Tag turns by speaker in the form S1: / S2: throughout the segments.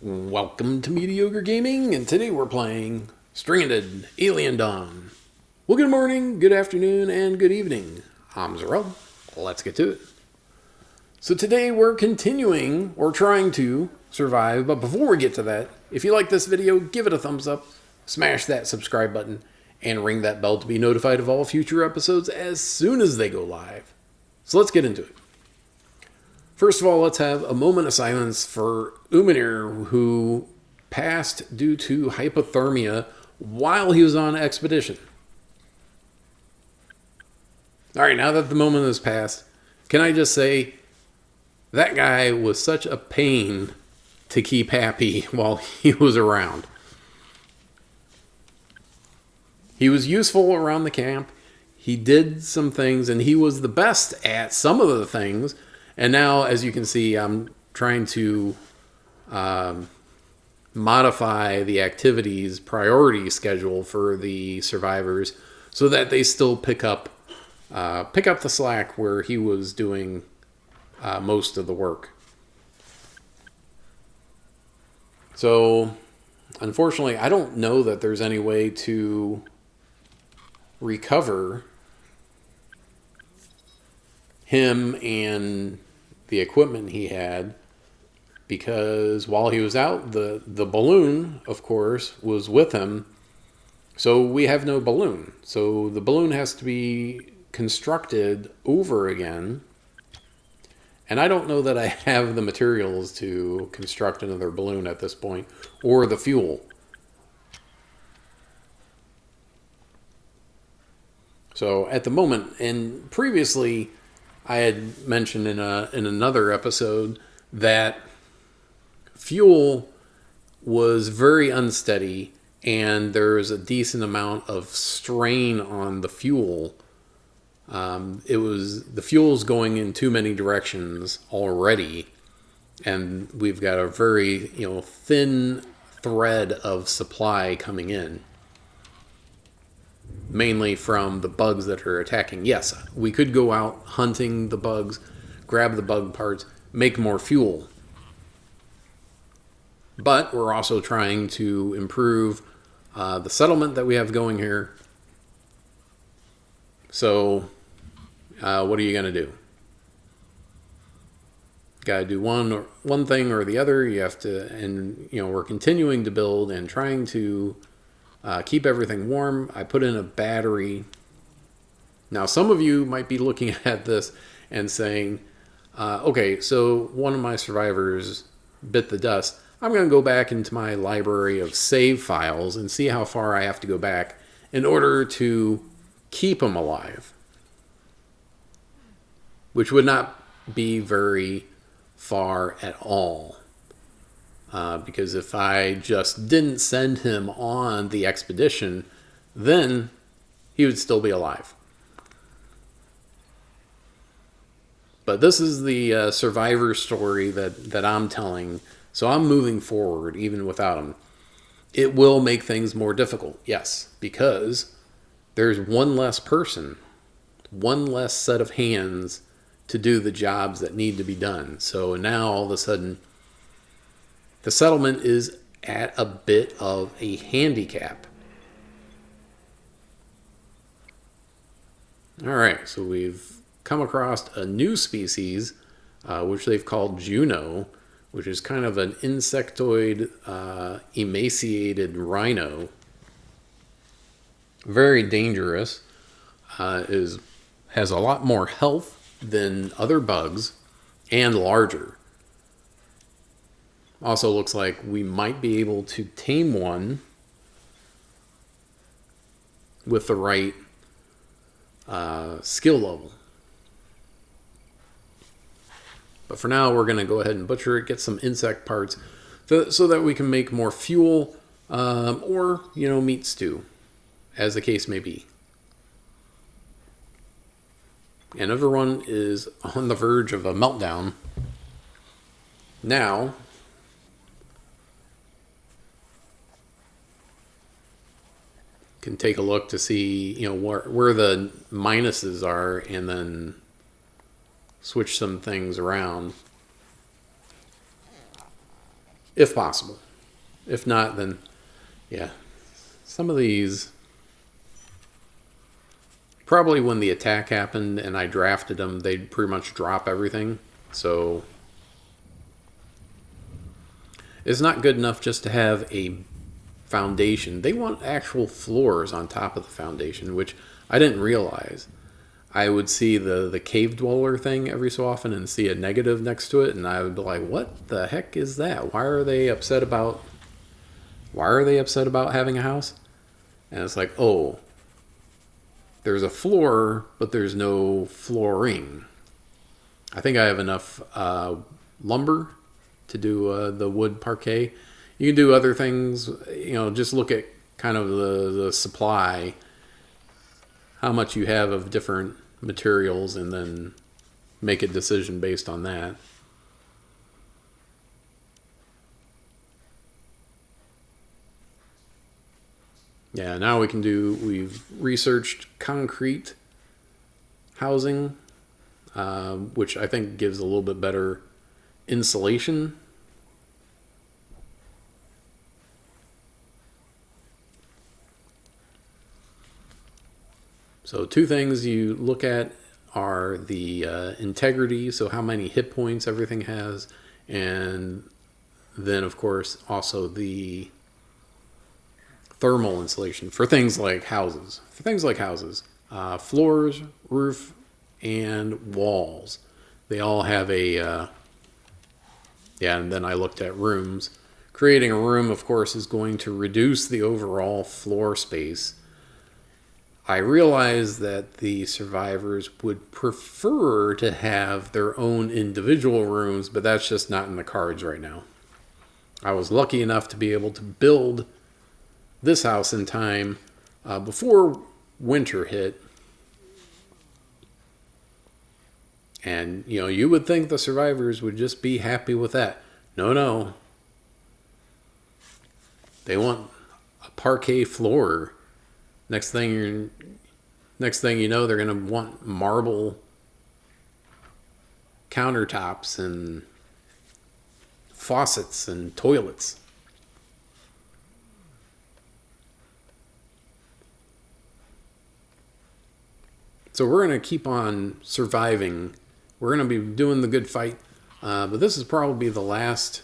S1: Welcome to Mediocre Gaming, and today we're playing Stranded: Alien Dawn. Well, good morning, good afternoon, and good evening. I'm Zarel. Let's get to it. So today we're continuing, or trying to, survive, but before we get to that, if you like this video, give it a thumbs up, smash that subscribe button, and ring that bell to be notified of all future episodes as soon as they go live. So let's get into it. First of all, let's have a moment of silence for Umanir, who passed due to hypothermia while he was on expedition. All right, now that the moment has passed, can I just say that guy was such a pain to keep happy while he was around. He was useful around the camp. He did some things, and he was the best at some of the things. And now, as you can see, I'm trying to modify the activities priority schedule for the survivors so that they still pick up the slack where he was doing most of the work. So, unfortunately, I don't know that there's any way to recover him and the equipment he had, because while he was out, the balloon, of course, was with him. So we have no balloon. So the balloon has to be constructed over again. And I don't know that I have the materials to construct another balloon at this point, or the fuel. So at the moment, and previously, I had mentioned in another episode that fuel was very unsteady, and there was a decent amount of strain on the fuel. The fuel's going in too many directions already, and we've got a very thin thread of supply coming in. Mainly from the bugs that are attacking. Yes, we could go out hunting the bugs, grab the bug parts, make more fuel. But we're also trying to improve the settlement that we have going here. So, what are you going to do? Got to do one thing or the other. You have to, and we're continuing to build and trying to keep everything warm. I put in a battery. Now, some of you might be looking at this and saying, okay, so one of my survivors bit the dust. I'm going to go back into my library of save files and see how far I have to go back in order to keep him alive. Which would not be very far at all. Because if I just didn't send him on the expedition, then he would still be alive. But this is the survivor story that I'm telling, so I'm moving forward even without him. It will make things more difficult, yes, because there's one less person, one less set of hands to do the jobs that need to be done. So now all of a sudden, the settlement is at a bit of a handicap. All right, so we've come across a new species, which they've called Juno, which is kind of an insectoid, emaciated rhino. Very dangerous. Has a lot more health than other bugs, and larger. Also looks like we might be able to tame one with the right skill level. But for now, we're going to go ahead and butcher it, get some insect parts so that we can make more fuel or, meat stew, as the case may be. And everyone is on the verge of a meltdown. Now, can take a look to see, where the minuses are, and then switch some things around. if possible. If not, then yeah, some of these, probably when the attack happened and I drafted them, they'd pretty much drop everything. So it's not good enough just to have a foundation. They want actual floors on top of the foundation, which I didn't realize. I would see the cave dweller thing every so often and see a negative next to it, and I would be like, what the heck is that? Why are they upset about having a house? And it's like, oh, there's a floor, but there's no flooring. I think I have enough lumber to do the wood parquet. You can do other things, just look at kind of the supply, how much you have of different materials, and then make a decision based on that. Yeah, now we've researched concrete housing, which I think gives a little bit better insulation. So two things you look at are the integrity, so how many hit points everything has, and then of course also the thermal insulation for things like houses. Floors, roof, and walls. They all have and then I looked at rooms. Creating a room, of course, is going to reduce the overall floor space. I realize that the survivors would prefer to have their own individual rooms, but that's just not in the cards right now. I was lucky enough to be able to build this house in time before winter hit. And, you would think the survivors would just be happy with that. No. They want a parquet floor. Next thing you know, they're going to want marble countertops and faucets and toilets. So we're going to keep on surviving. We're going to be doing the good fight. But this is probably the last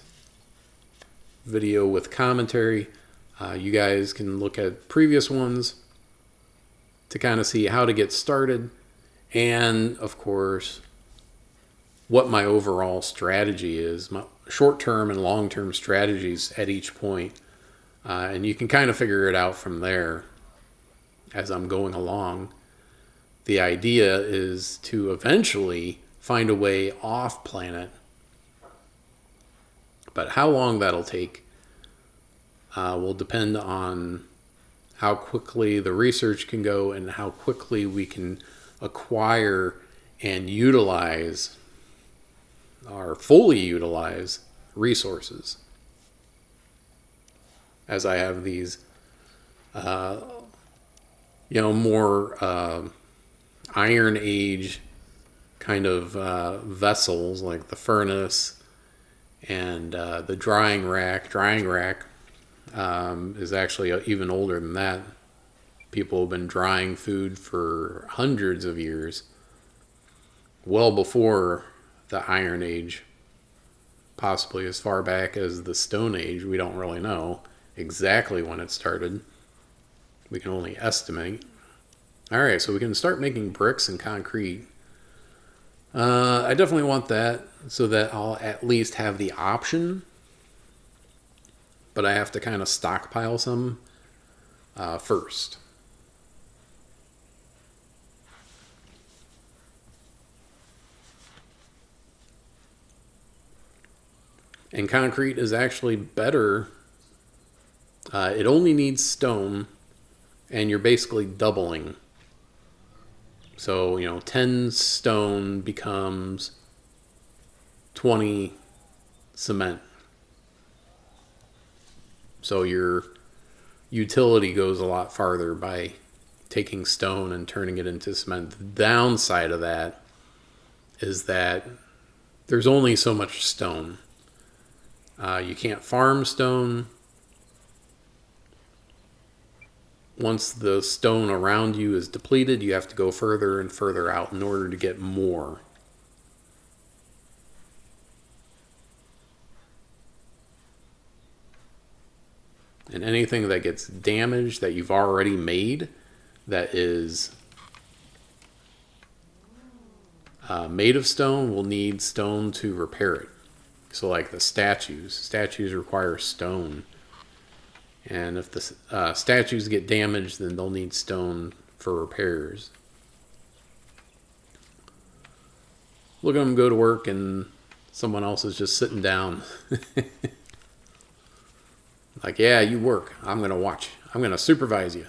S1: video with commentary. You guys can look at previous ones to kind of see how to get started, and of course what my overall strategy is, my short-term and long-term strategies at each point, and you can kind of figure it out from there as I'm going along. The idea is to eventually find a way off planet, but how long that'll take will depend on how quickly the research can go and how quickly we can acquire and utilize or fully utilize resources. As I have these, more Iron Age kind of vessels like the furnace and the drying rack. Is actually even older than that. People have been drying food for hundreds of years, well before the Iron Age, possibly as far back as the Stone Age. We don't really know exactly when it started. We can only estimate. All right, so we can start making bricks and concrete. I definitely want that so that I'll at least have the option, but I have to kind of stockpile some first. And concrete is actually better. It only needs stone, and you're basically doubling. So, 10 stone becomes 20 cement. So your utility goes a lot farther by taking stone and turning it into cement. The downside of that is that there's only so much stone. You can't farm stone. Once the stone around you is depleted, you have to go further and further out in order to get more. And anything that gets damaged that you've already made, that is made of stone, will need stone to repair it. So like the statues require stone. And if the statues get damaged, then they'll need stone for repairs. Look at them go to work and someone else is just sitting down. Like, yeah, you work. I'm going to watch. I'm going to supervise you.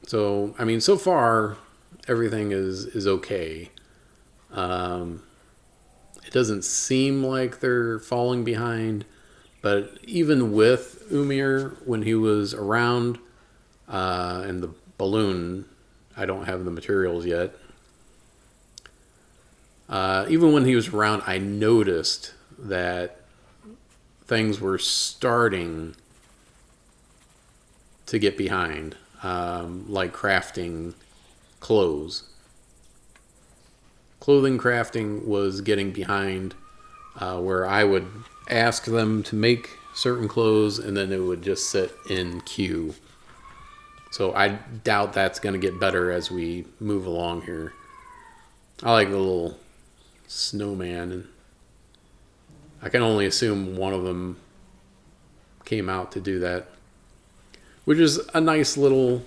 S1: So, I mean, so far, everything is okay. It doesn't seem like they're falling behind, but even with Umir, when he was around, and the balloon, I don't have the materials yet. Even when he was around, I noticed that things were starting to get behind, like crafting clothes. Clothing crafting was getting behind, where I would ask them to make certain clothes and then it would just sit in queue. So I doubt that's going to get better as we move along here. I like the little snowman, and I can only assume one of them came out to do that, which is a nice little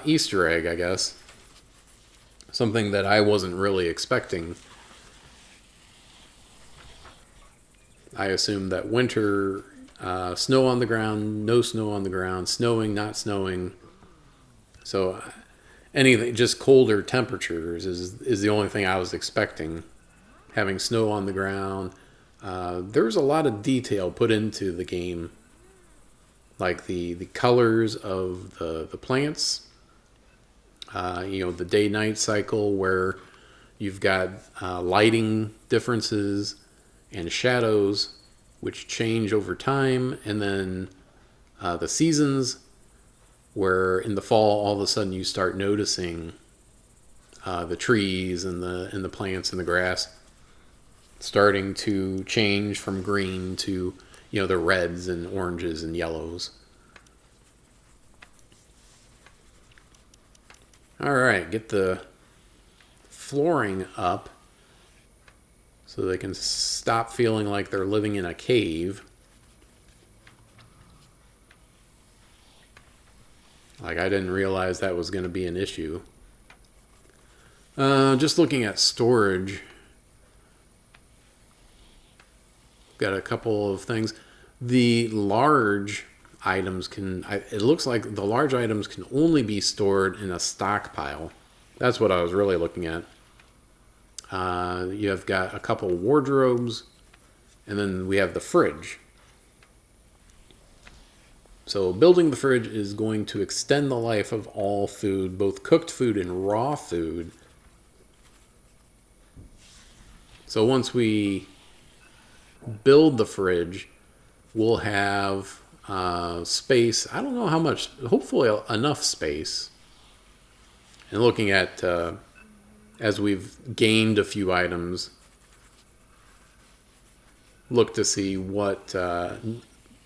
S1: Easter egg, I guess. Something that I wasn't really expecting. I assumed that winter, snow on the ground, no snow on the ground, snowing, not snowing. So anything, just colder temperatures is the only thing I was expecting. Having snow on the ground. There's a lot of detail put into the game. Like the colors of the plants. The day-night cycle where you've got lighting differences and shadows which change over time, and then the seasons where in the fall all of a sudden you start noticing the trees and the plants and the grass starting to change from green to the reds and oranges and yellows. All right, get the flooring up so they can stop feeling like they're living in a cave. Like, I didn't realize that was going to be an issue. Just looking at storage. Got a couple of things. The large items it looks like the large items can only be stored in a stockpile. That's what I was really looking at. You have got a couple wardrobes, and then we have the fridge. So building the fridge is going to extend the life of all food, both cooked food and raw food. So once we build the fridge, we'll have space. I don't know how much, hopefully enough space. And looking at, as we've gained a few items, look to see what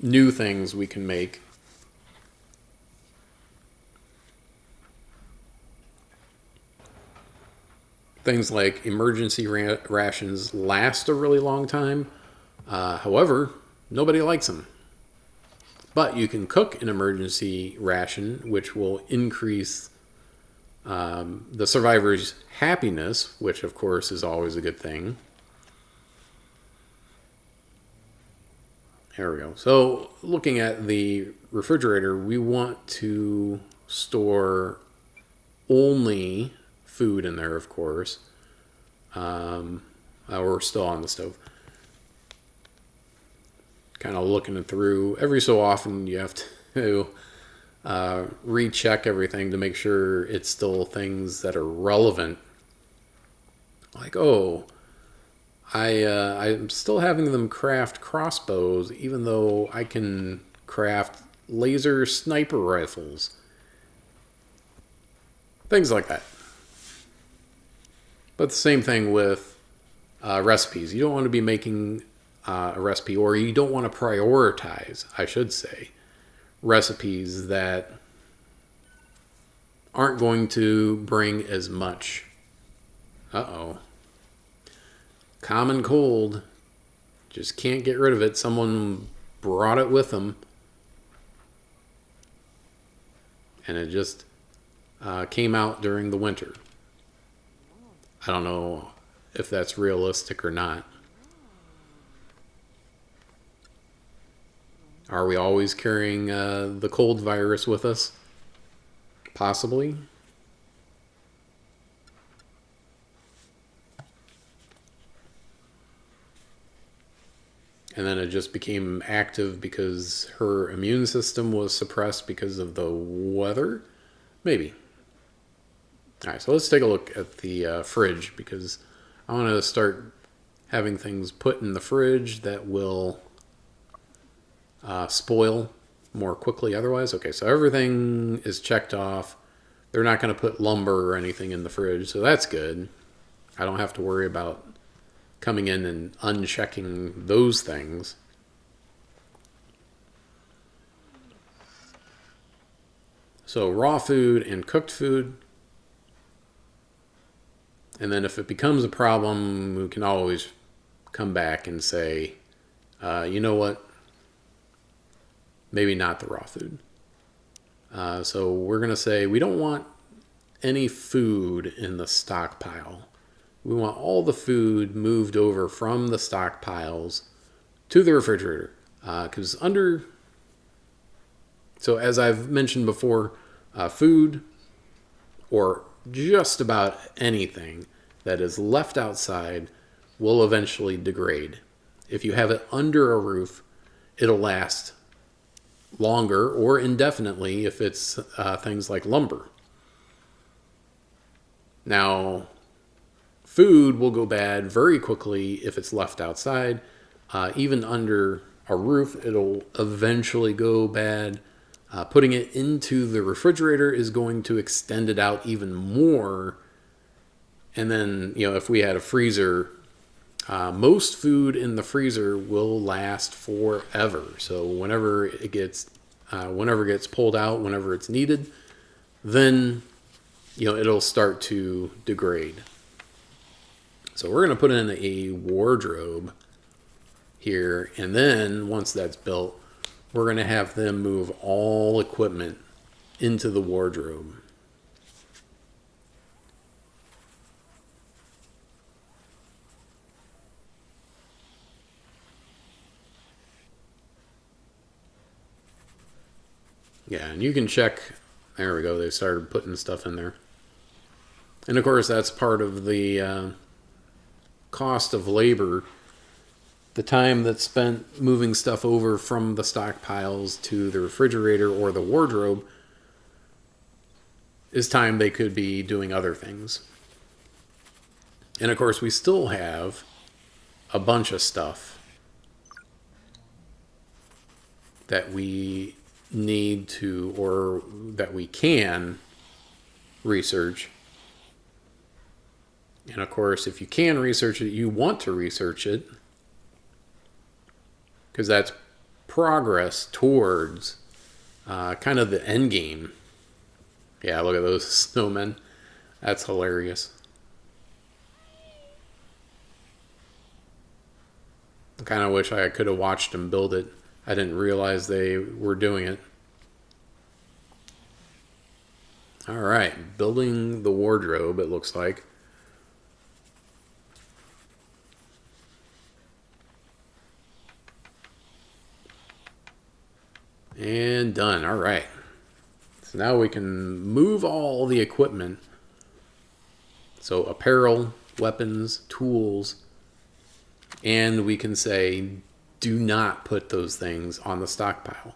S1: new things we can make. Things like emergency rations last a really long time. However, nobody likes them. But you can cook an emergency ration, which will increase the survivor's happiness, which of course is always a good thing. There we go. So looking at the refrigerator, we want to store only food in there, of course. We're still on the stove. Kind of looking it through. Every so often you have to recheck everything to make sure it's still things that are relevant. Like, oh, I'm still having them craft crossbows, even though I can craft laser sniper rifles. Things like that. But the same thing with recipes. You don't want to be making a recipe, or you don't want to prioritize, I should say, recipes that aren't going to bring as much. Common cold. Just can't get rid of it. Someone brought it with them. And it just came out during the winter. I don't know if that's realistic or not. Are we always carrying the cold virus with us? Possibly. And then it just became active because her immune system was suppressed because of the weather? Maybe. All right, so let's take a look at the fridge, because I want to start having things put in the fridge that will spoil more quickly otherwise. Okay, so everything is checked off. They're not going to put lumber or anything in the fridge, so that's good. I don't have to worry about coming in and unchecking those things. So raw food and cooked food. And then if it becomes a problem, we can always come back and say, you know what? Maybe not the raw food. So we're going to say we don't want any food in the stockpile. We want all the food moved over from the stockpiles to the refrigerator. Because so as I've mentioned before, food or just about anything that is left outside will eventually degrade. If you have it under a roof, it'll last longer or indefinitely if it's things like lumber. Now, food will go bad very quickly if it's left outside. Even under a roof, it'll eventually go bad. Putting it into the refrigerator is going to extend it out even more. And then, if we had a freezer, most food in the freezer will last forever. So whenever it gets pulled out, whenever it's needed, then it'll start to degrade. So we're going to put in a wardrobe here, and then once that's built, we're going to have them move all equipment into the wardrobe. Yeah, and you can check. There we go. They started putting stuff in there. And of course, that's part of the cost of labor. The time that's spent moving stuff over from the stockpiles to the refrigerator or the wardrobe is time they could be doing other things. And of course, we still have a bunch of stuff that we need to, or that we can research. And of course, if you can research it, you want to research it, because that's progress towards kind of the end game. Yeah, look at those snowmen. That's hilarious. I kind of wish I could have watched them build it. I didn't realize they were doing it. All right, building the wardrobe, it looks like. And done. All right. So now we can move all the equipment. So apparel, weapons, tools, and we can say, do not put those things on the stockpile.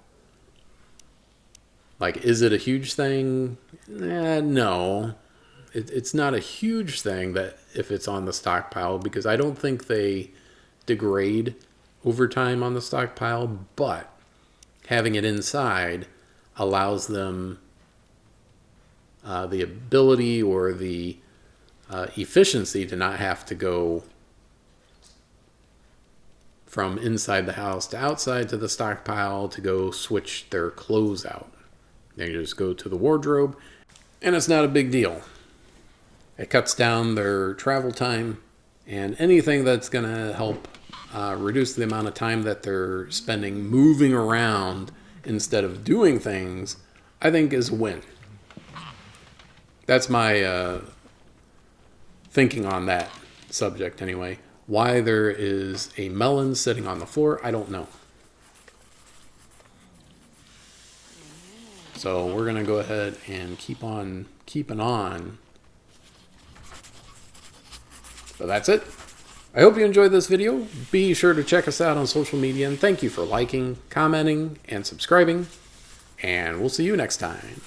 S1: Like, is it a huge thing? No. It's not a huge thing that if it's on the stockpile, because I don't think they degrade over time on the stockpile, but having it inside allows them the ability or the efficiency to not have to go from inside the house to outside to the stockpile to go switch their clothes out. They just go to the wardrobe, and it's not a big deal. It cuts down their travel time, and anything that's going to help reduce the amount of time that they're spending moving around instead of doing things, I think is a win. That's my thinking on that subject anyway. Why there is a melon sitting on the floor, I don't know. So we're going to go ahead and keep on keeping on. So that's it. I hope you enjoyed this video. Be sure to check us out on social media, and thank you for liking, commenting, and subscribing. And we'll see you next time.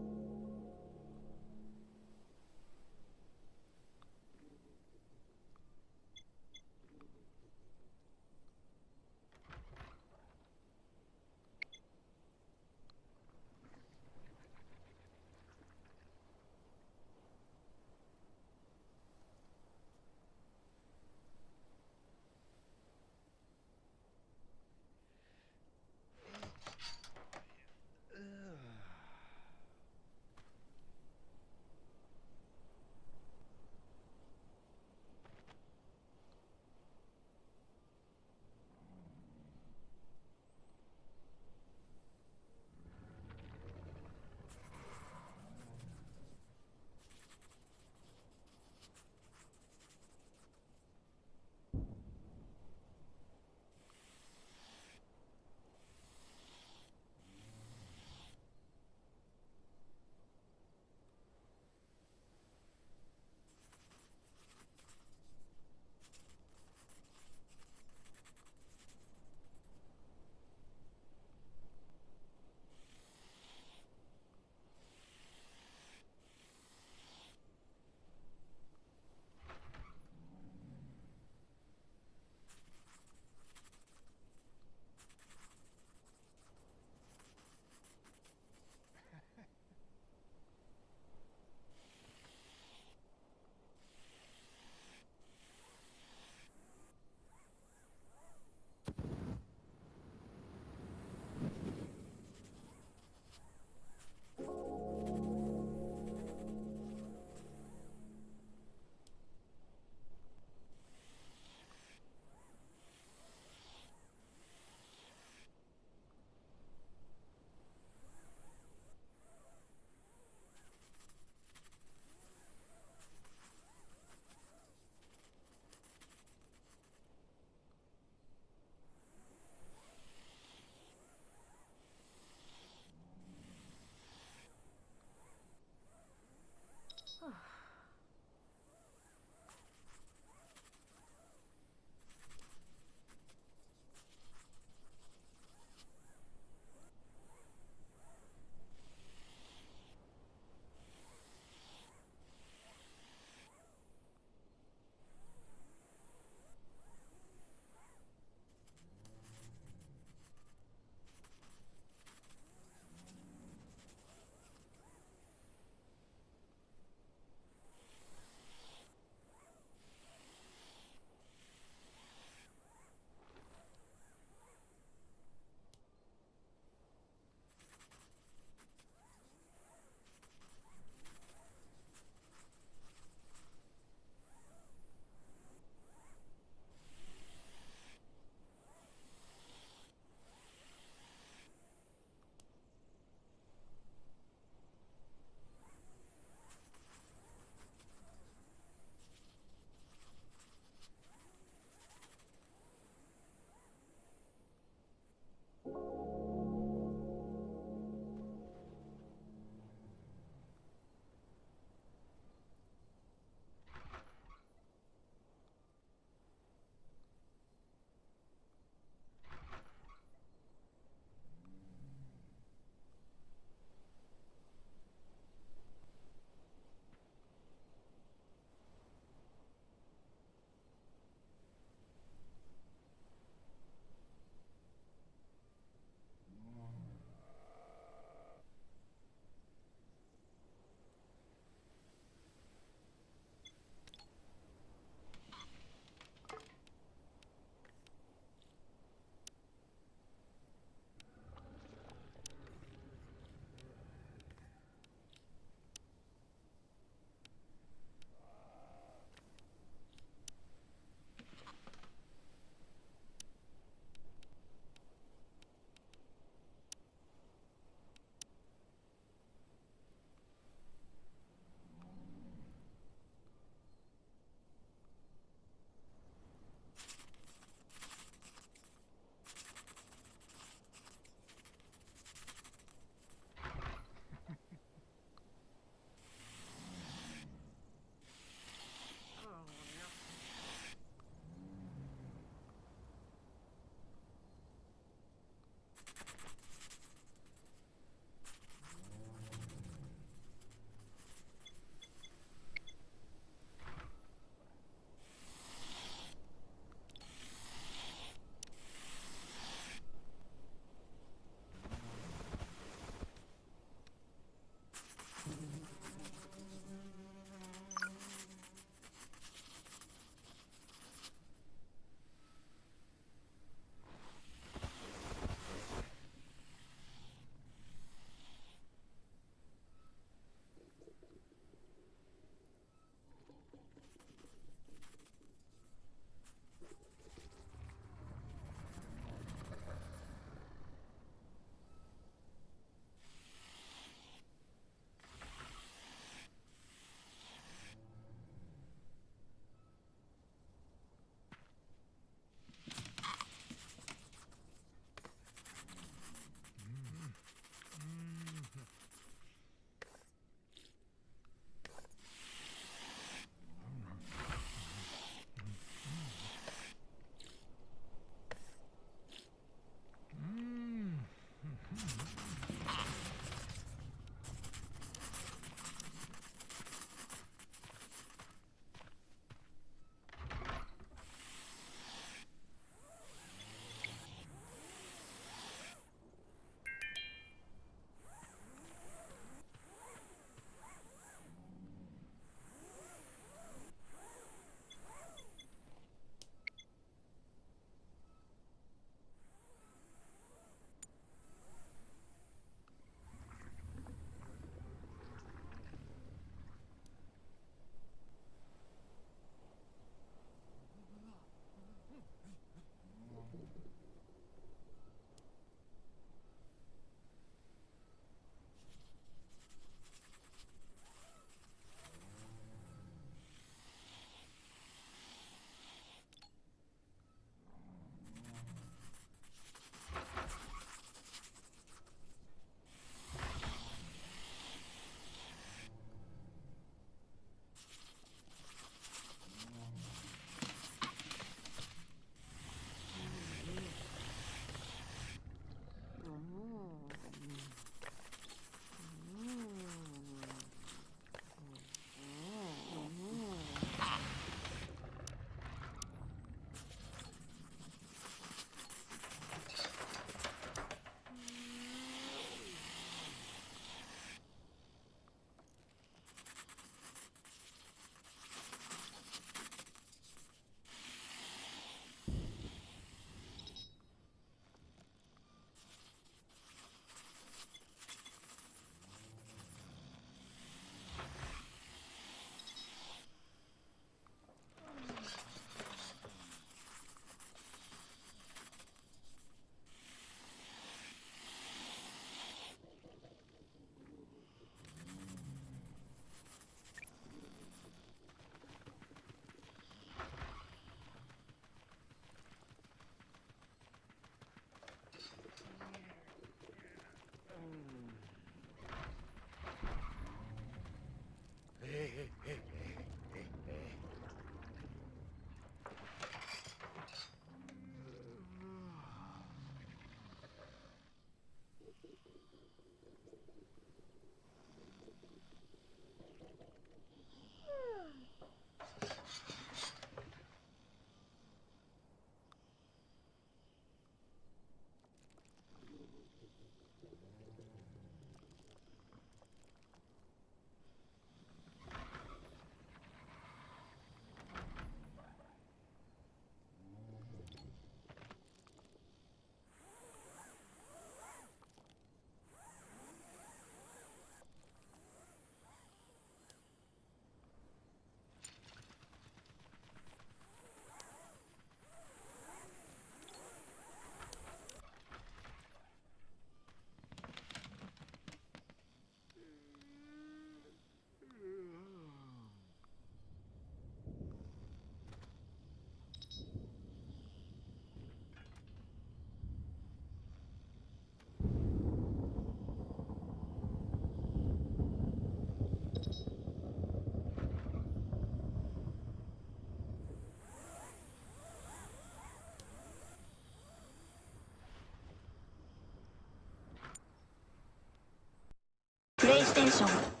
S2: プレイステーション